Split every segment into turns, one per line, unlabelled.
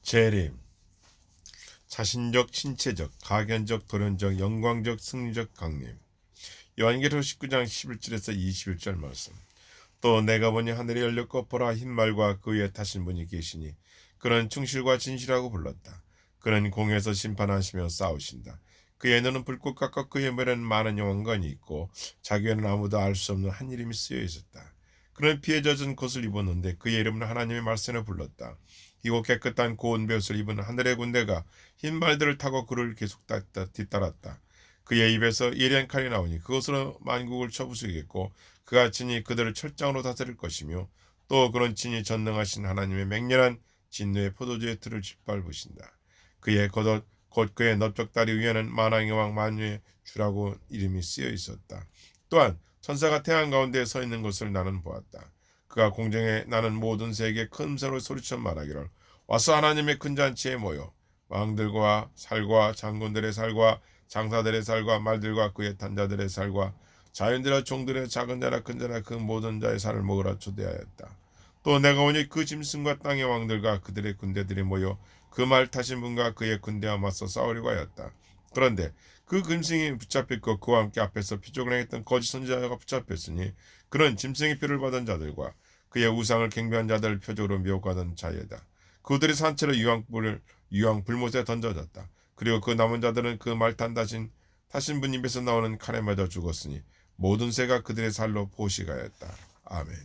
재림, 자신적, 신체적, 가견적, 돌연적, 영광적, 승리적 강림. 요한계시록 19장 11절에서 21절 말씀. 또 내가 보니 하늘이 열렸고 보라 흰 말과 그 위에 타신 분이 계시니 그는 충실과 진실하고 불렀다. 그는 공에서 심판하시며 싸우신다. 그의 눈은 불꽃 같고 그의 머리는 많은 영광관이 있고 자기에는 아무도 알 수 없는 한 이름이 쓰여 있었다. 그는 피에 젖은 겉을 입었는데 그의 이름은 하나님의 말씀을 불렀다. 이고 깨끗한 고운 베옷을 입은 하늘의 군대가 흰 말들을 타고 그를 계속 뒤따랐다. 그의 입에서 예리한 칼이 나오니 그것으로 만국을 쳐부수겠고 그가 친히 그들을 철장으로 다스릴 것이며 또 그런 친히 전능하신 하나님의 맹렬한 진노의 포도주의 틀을 짓밟으신다. 그의 겉옷 곧 그의 넓적다리 위에는 만왕의 왕 만유의 주라고 이름이 쓰여 있었다. 또한 천사가 태양 가운데 서 있는 것을 나는 보았다. 그가 공중에 나는 모든 새에게 큰 소리로 소리쳐 말하기를 와서 하나님의 큰 잔치에 모여 왕들과 살과 장군들의 살과 장사들의 살과 말들과 그의 탄자들의 살과 자연들과 종들의 작은 자나 큰 자나 그 모든 자의 살을 먹으라 초대하였다. 또 내가 오니 그 짐승과 땅의 왕들과 그들의 군대들이 모여 그 말 타신 분과 그의 군대와 맞서 싸우려고 하였다. 그런데 그 짐승이 붙잡혔고 그와 함께 앞에서 피조를 행했던 거짓 선지자가 붙잡혔으니 그는 짐승의 피를 받은 자들과 그의 우상을 경배한 자들을 표적으로 미혹하던 자여다. 그들이 산채로 유황 불못에 던져졌다. 그리고 그 남은 자들은 그 말 타신 분 입에서 나오는 칼에 맞아 죽었으니 모든 새가 그들의 살로 포식하였다. 아멘.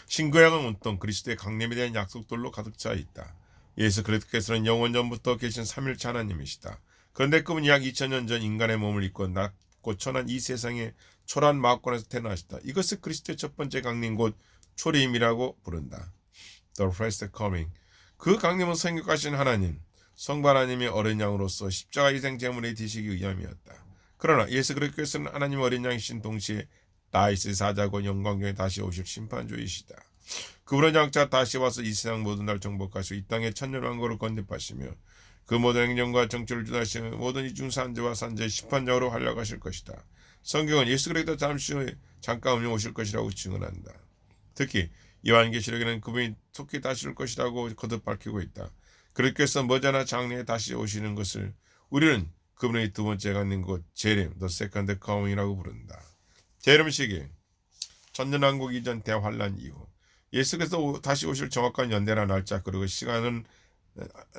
신구약은 온통 그리스도의 강림에 대한 약속들로 가득 차 있다. 예수 그리스도께서는 영원 전부터 계신 삼일체 하나님이시다. 그런데 그분이 약 2000년 전 인간의 몸을 입고 낮고 천한 이 세상에 초라한 마음권에서 태어나셨다. 이것을 그리스도의 첫 번째 강림 곧 초림이라고 부른다. The first coming. 그 강림은 성육하신 하나님, 성부 하나님의 어린 양으로서 십자가 희생 제물의 뒤시기 위함이었다. 그러나 예수 그리스도께서는 하나님 어린 양이신 동시에 다윗의 사자고 영광중에 다시 오실 심판주이시다. 그분은 장차 다시 와서 이 세상 모든 날 정복하시고 이 땅의 천년왕국을 건립하시며 그 모든 행정과 정치를 주도하시며 모든 이중 산재와 산재의 심판장으로 활약하실 것이다. 성경은 예수 그리스도 잠시 후에 잠깐 오실 것이라고 증언한다. 특히 요한계시록에는 그분이 속히 다시 올 것이라고 거듭 밝히고 있다. 그리스도께서 머지않아 장래에 다시 오시는 것을 우리는 그분의 두 번째 강림 곧 재림, the second coming이라고 부른다. 재림 시기, 천년왕국 이전 대환란 이후, 예수께서 다시 오실 정확한 연대나 날짜 그리고 시간은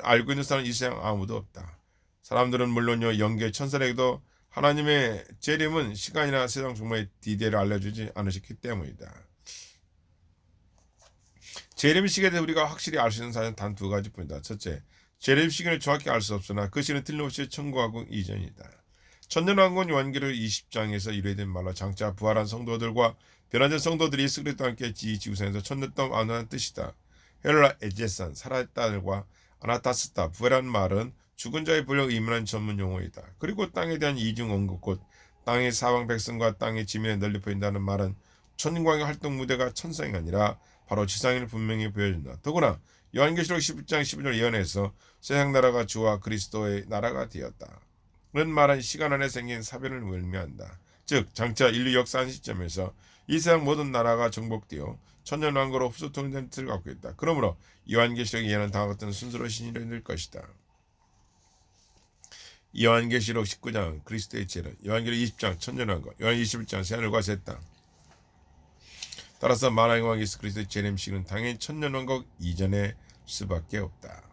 알고 있는 사람은 이 세상 아무도 없다. 사람들은 물론요 영계 천사에게도 하나님의 재림은 시간이나 세상 종말의 디테일을 알려주지 않으셨기 때문이다. 재림 시기에 대해 우리가 확실히 알 수 있는 사실은 단 두 가지뿐이다. 첫째, 재림 시기를 정확히 알 수 없으나 그 시는 틀림없이 천국왕국 이전이다. 천년왕국은 요한계시록 20장에서 이루어진 말로 장차 부활한 성도들과 변화된 성도들이 예수 그리스도와 함께 지구상에서 천년 동안 완화한 뜻이다. 헬라 에제산 살아있다과 아나타스타 부활한 말은 죽은 자의 부활을 의미하는 전문 용어이다. 그리고 땅에 대한 이중 언급 곧 땅의 사방 백성과 땅의 지면에 널리 보인다는 말은 천국왕의 활동 무대가 천상이 아니라 바로 지상을 분명히 보여준다. 더구나 요한계시록 11장 12절 예언에서 세상 나라가 주와 그리스도의 나라가 되었다. 는 말은 시간 안에 생긴 사변을 의미한다. 즉 장차 인류 역사한 시점에서 이 세상 모든 나라가 정복되어 천년왕국으로 흡수 통일된 틀을 갖고 있다. 그러므로 요한계시록의 예언은 다음과 같은 순서로 신일될 것이다. 요한계시록 19장 그리스도의 재림, 요한계시록 20장 천년왕국, 요한 21장 새하늘과 새 땅. 따라서 만왕의 왕 예수 그리스도의 재림식은 당연히 천년왕국 이전의 수밖에 없다.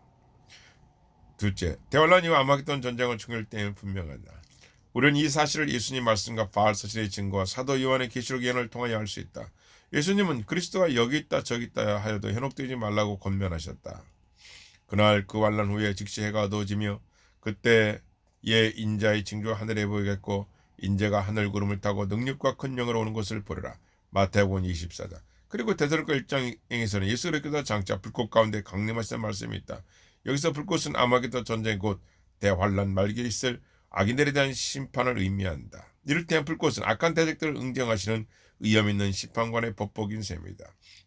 둘째, 대환란 이후 아마겟돈 전쟁을 총할 때는 분명하다. 우리는 이 사실을 예수님 말씀과 바알 사실의 증거와 사도 요한의 계시록 예언을 통하여 알 수 있다. 예수님은 그리스도가 여기 있다 저기 있다 하여도 현혹되지 말라고 권면하셨다. 그날 그 환란 후에 즉시 해가 어두워지며 그때 인자의 징조가 하늘에 보이겠고 인자가 하늘 구름을 타고 능력과 큰 영으로 오는 것을 보리라. 마태복음 24장. 그리고 데살로니가 1장에서는 예수 그리스도가 장차 불꽃 가운데 강림하시는 말씀이 있다. 여기서 불꽃은 아마겟돈 전쟁 곧 대환란 말기에 있을 악인들에 대한 심판을 의미한다. 이를테면 불꽃은 악한 대적들을 응징하시는 위험 있는 심판관의 법복인 셈이다.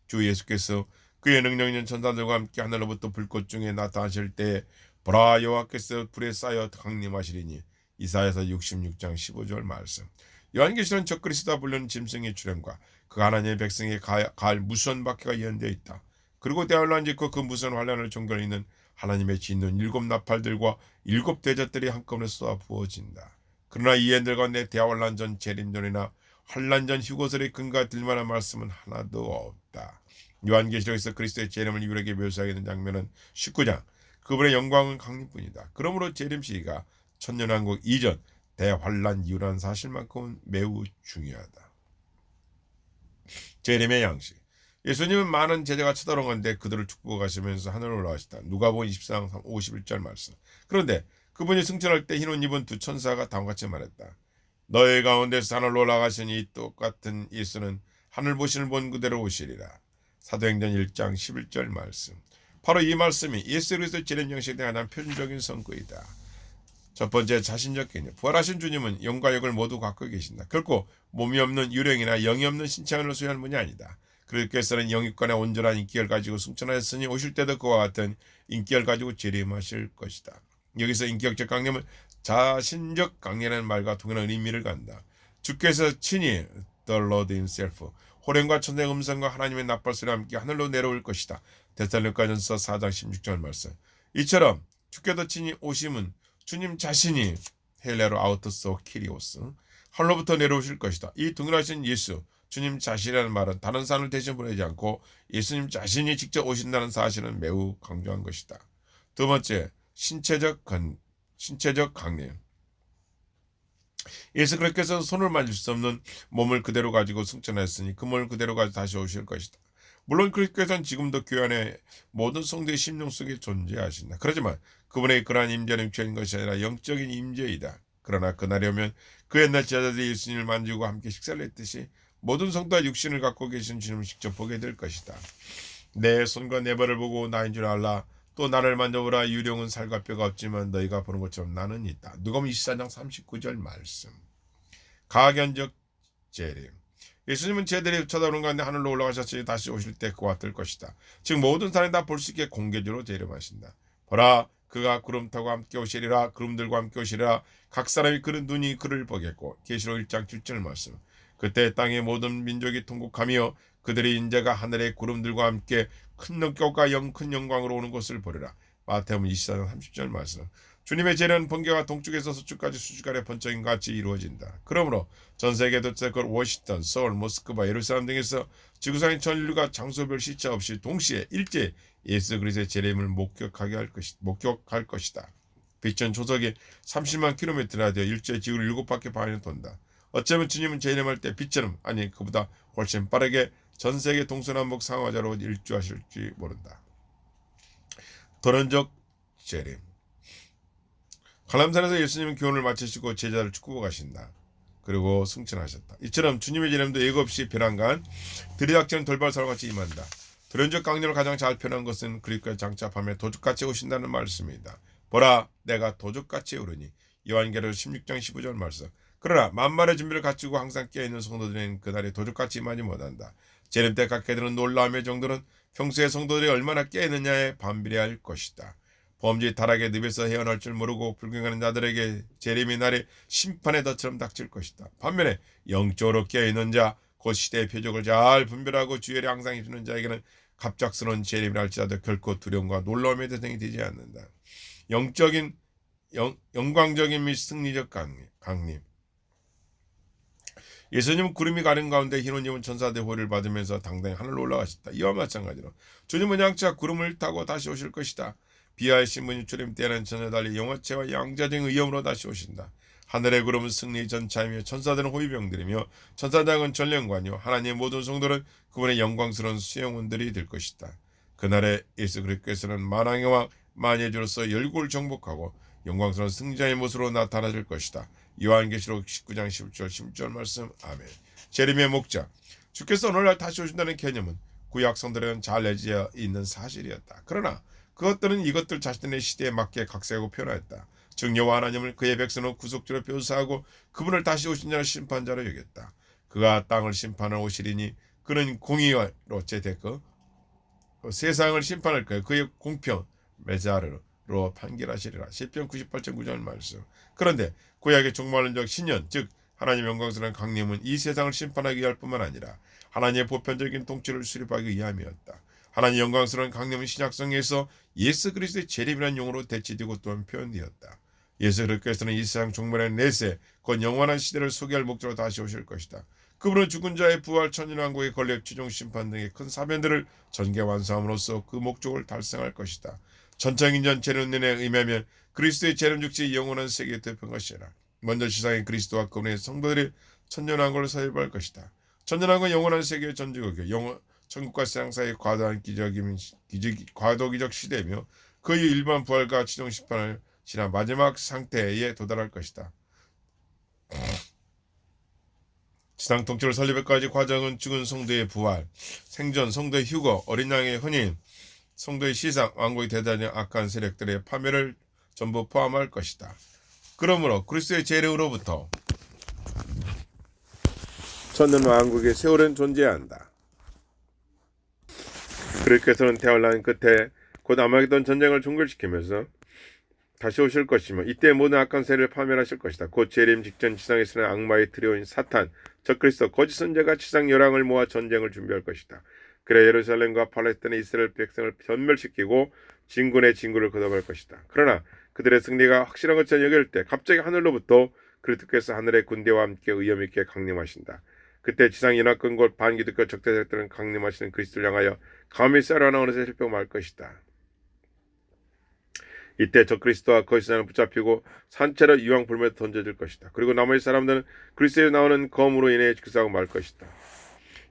주 예수께서 그의 능력 있는 천사들과 함께 하늘로부터 불꽃 중에 나타나실 때 보라 여호와께서 불에 쌓여 강림하시리니 이사야서 66장 15절 말씀. 요한계시록은 적그리스도가 불리는 짐승의 출현과 그 하나님의 백성의 가할 무수한 박해가 예언되어 있다. 그리고 대환란 짓고 그 무슨 환란을 종결 있는 하나님의 짓는 7 나팔들과 7 대접들이 한꺼번에 쏟아 부어진다. 그러나 이엔들 가운데 대환란 전 재림전이나 환란 전 휴거설의 근거가 될 만한 말씀은 하나도 없다. 요한계시록에서 그리스도의 재림을 유일하게 묘사하게 된 장면은 19장. 그분의 영광은 강림뿐이다. 그러므로 재림 시기가 천년왕국 이전 대환란 이후라는 사실만큼은 매우 중요하다. 재림의 양식. 예수님은 많은 제자가 쳐다보는데 그들을 축복하고 가시면서 하늘로 올라가시다. 누가복음 24장 51절 말씀. 그런데 그분이 승천할 때 흰옷 입은 2 천사가 다음과 같이 말했다. 너희 가운데서 하늘로 올라가시니 똑같은 예수는 하늘 보시는 본 그대로 오시리라. 사도행전 1장 11절 말씀. 바로 이 말씀이 예수 그리스도의 재림 양식에 대한 표준적인 선거이다. 첫 번째, 자신적 개념. 부활하신 주님은 영과 역을 모두 갖고 계신다. 결코 몸이 없는 유령이나 영이 없는 신체를 소유한 분이 아니다. 그리스도께서는 영육간의 온전한 인격을 가지고 승천하였으니 오실 때도 그와 같은 인격을 가지고 재림하실 것이다. 여기서 인격적 강림은 자신적 강림이라는 말과 동일한 의미를 갖는다. 주께서 친히 The Lord Himself 호령과 천사의 음성과 하나님의 나팔소리와 함께 하늘로 내려올 것이다. 데살로니가전서 4장 16절 말씀. 이처럼 주께서 친히 오심은 주님 자신이 헬레로 아우토소 키리오스 하늘로부터 내려오실 것이다. 이 동일하신 예수 주님 자신이라는 말은 다른 사람을 대신 보내지 않고 예수님 자신이 직접 오신다는 사실은 매우 강조한 것이다. 두 번째, 신체적 강림. 예수 그리스도께서는 손을 만질 수 없는 몸을 그대로 가지고 승천했으니 그 몸을 그대로 가지고 다시 오실 것이다. 물론 그리스도께서는 지금도 교회 안에 모든 성도의 심령 속에 존재하신다. 그렇지만 그분의 그러한 임재는 육체인 것이 아니라 영적인 임재이다. 그러나 그날이 오면 그 옛날 제자들이 예수님을 만지고 함께 식사를 했듯이 모든 성도와 육신을 갖고 계신 주님을 직접 보게 될 것이다. 내 손과 내 발을 보고 나인 줄 알라. 또 나를 만져보라. 유령은 살과 뼈가 없지만 너희가 보는 것처럼 나는 있다. 누가복음 24장 39절 말씀. 가견적 재림. 예수님은 제들이 쳐다보는 가운데 하늘로 올라가셨으니 다시 오실 때 그와 같을 것이다. 즉 모든 사람이 다 볼 수 있게 공개적으로 재림하신다. 보라 그가 구름 타고 함께 오시리라. 구름들과 함께 오시리라. 각 사람이 그런 눈이 그를 보겠고. 계시록 1장 7절 말씀. 그때 땅의 모든 민족이 통곡하며 그들의 인자가 하늘의 구름들과 함께 큰 능력과 큰 영광으로 오는 것을 보리라. 마태복음 24장 30절 말씀. 주님의 재림은 번개가 동쪽에서 서쪽까지 수주간의 번쩍임 같이 이루어진다. 그러므로 전 세계 도처 워싱턴, 서울, 모스크바, 예루살렘 등에서 지구상의 전 인류가 장소별 시차 없이 동시에 일제히 예수 그리스도의 재림을 목격할 것이다. 빛은 초석이 30만 킬로미터나 되어 일제히 지구를 7바퀴 반을 돈다. 어쩌면 주님은 재림할 때 빛처럼 아니 그보다 훨씬 빠르게 전 세계 동서남북 상하자로 일주하실지 모른다. 도련적 재림. 갈람산에서 예수님은 교훈을 마치시고 제자를 축구고 가신다. 그리고 승천하셨다. 이처럼 주님의 재림도 예고 없이 벼랑간 들이닥치는 돌발사와 같이 임한다. 도련적 강림을 가장 잘 표현한 것은 그리스도의 장차함에 도둑같이 오신다는 말씀이다. 보라 내가 도둑같이 오르니. 요한계시록 16장 15절 말씀. 그러나 만말의 준비를 갖추고 항상 깨어있는 성도들은 그날이 도둑같이 임하지 못한다. 재림 때 갖게 되는 놀라움의 정도는 평소에 성도들이 얼마나 깨어있느냐에 반비례할 것이다. 범죄의 타락의 늪에서 헤어날 줄 모르고 불경하는 자들에게 재림의 날이 심판의 덫처럼 닥칠 것이다. 반면에 영적으로 깨어있는 자, 곧 시대의 표적을 잘 분별하고 주의를 항상 입는 자에게는 갑작스러운 재림이라 할지라도 결코 두려움과 놀라움의 대상이 되지 않는다. 영광적인 및 승리적 강림. 예수님은 구름이 가는 가운데 흰옷 입은 천사들의 호의를 받으면서 당당히 하늘로 올라가셨다. 이와 마찬가지로 주님은 양차 구름을 타고 다시 오실 것이다. 비하의 신분이 출임 때는 전혀 달리 영화체와 양자적인 위엄으로 다시 오신다. 하늘의 구름은 승리의 전차이며 천사들은 호위병들이며 천사장은 전령관이요 하나님의 모든 성도는 그분의 영광스러운 수영원들이 될 것이다. 그날에 예수 그리스도께서는 만왕의 왕 만유의 주로서 열국을 정복하고 영광스러운 승자의 모습으로 나타나실 것이다. 요한계시록 19장 10절 16절 말씀. 아멘. 재림의 목적. 주께서 오늘날 다시 오신다는 개념은 구약 성도들은 잘 내재되어 있는 사실이었다. 그러나 그것들은 이것들 자신의 시대에 맞게 각색하고 표현하였다. 즉 여호와 하나님을 그의 백성을 구속주로 묘사하고 그분을 다시 오신 자를 심판자로 여겼다. 그가 땅을 심판하러 오시리니 그는 공의로 재테크 세상을 심판할 거예요. 그의 공평 메자르로 판결하시리라. 시편 98장 9절 말씀. 그런데 구약의 종말론적 신년 즉 하나님의 영광스러운 강림은 이 세상을 심판하기 위할 뿐만 아니라 하나님의 보편적인 통치를 수립하기 위함이었다. 하나님 영광스러운 강림은 신약성에서 예수 그리스도의 재림이라는 용어로 대치되고 또한 표현되었다. 예수 그리스도께서는 이 세상 종말의 내세 곧 영원한 시대를 소개할 목적으로 다시 오실 것이다. 그분은 죽은 자의 부활, 천년왕국의 권력, 최종 심판 등의 큰 사변들을 전개 완성함으로써 그 목적을 달성할 것이다. 전창인전 재림론에 의하면 그리스도의 재림 즉시 영원한 세계에 대표한 것이라. 먼저 지상의 그리스도와 그분의 성도들이 천년왕국을 설립할 것이다. 천년왕국은 영원한 세계의 전지국이요 천국과 세상 사이의 과도기적 시대이며 그 이후 일반 부활과 최종 심판을 지난 마지막 상태에 도달할 것이다. 지상 통치를 설립할까지 과정은 죽은 성도의 부활, 생전, 성도의 휴거, 어린 양의 혼인, 성도의 시상, 왕국의 대단히 악한 세력들의 파멸을 전부 포함할 것이다. 그러므로 그리스도의 재림으로부터 천년 왕국의 세월은 존재한다. 그리스도께서는 태어난 끝에 곧 아마겟돈 전쟁을 종결시키면서 다시 오실 것이며 이때 모든 악한 세력을 파멸하실 것이다. 곧 재림 직전 지상에서는 악마의 트리오인 사탄, 적그리스도, 거짓 선지자가 지상 열왕을 모아 전쟁을 준비할 것이다. 그래 예루살렘과 팔레스타인의 이스라엘 백성을 변멸시키고 진군의 진군을 거듭할 것이다. 그러나 그들의 승리가 확실한 것처럼 여길 때 갑자기 하늘로부터 그리스도께서 하늘의 군대와 함께 위엄 있게 강림하신다. 그때 지상 연합군 곧 반기득과 적대 세력들은 강림하시는 그리스도를 향하여 감히 쌀어나 어느새 슬퍼 말 것이다. 이때 적그리스도와 거짓사는 붙잡히고 산채로 이왕불매에 던져질 것이다. 그리고 나머지 사람들은 그리스도에 나오는 검으로 인해 죽사하고 말 것이다.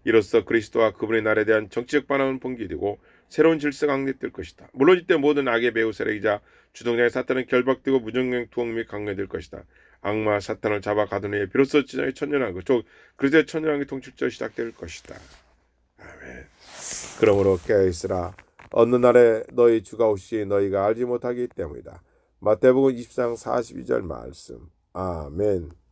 이로써 그리스도와 그분의 날에 대한 정치적 반응은 봉기되고 새로운 질서가 확립될 것이다. 물론 이때 모든 악의 배후 세력이자 주동자의 사탄은 결박되고 무정령 투옥 및 강요될 것이다. 악마 사탄을 잡아 가둔 후에 비로소 지상의 천년왕국, 즉 그리스도의 천년왕국의 통치가 시작될 것이다. 아멘. 그러므로 깨어있으라. 어느 날에 너희 주가 오시니 너희가 알지 못하기 때문이다. 마태복음 24장 42절 말씀. 아멘.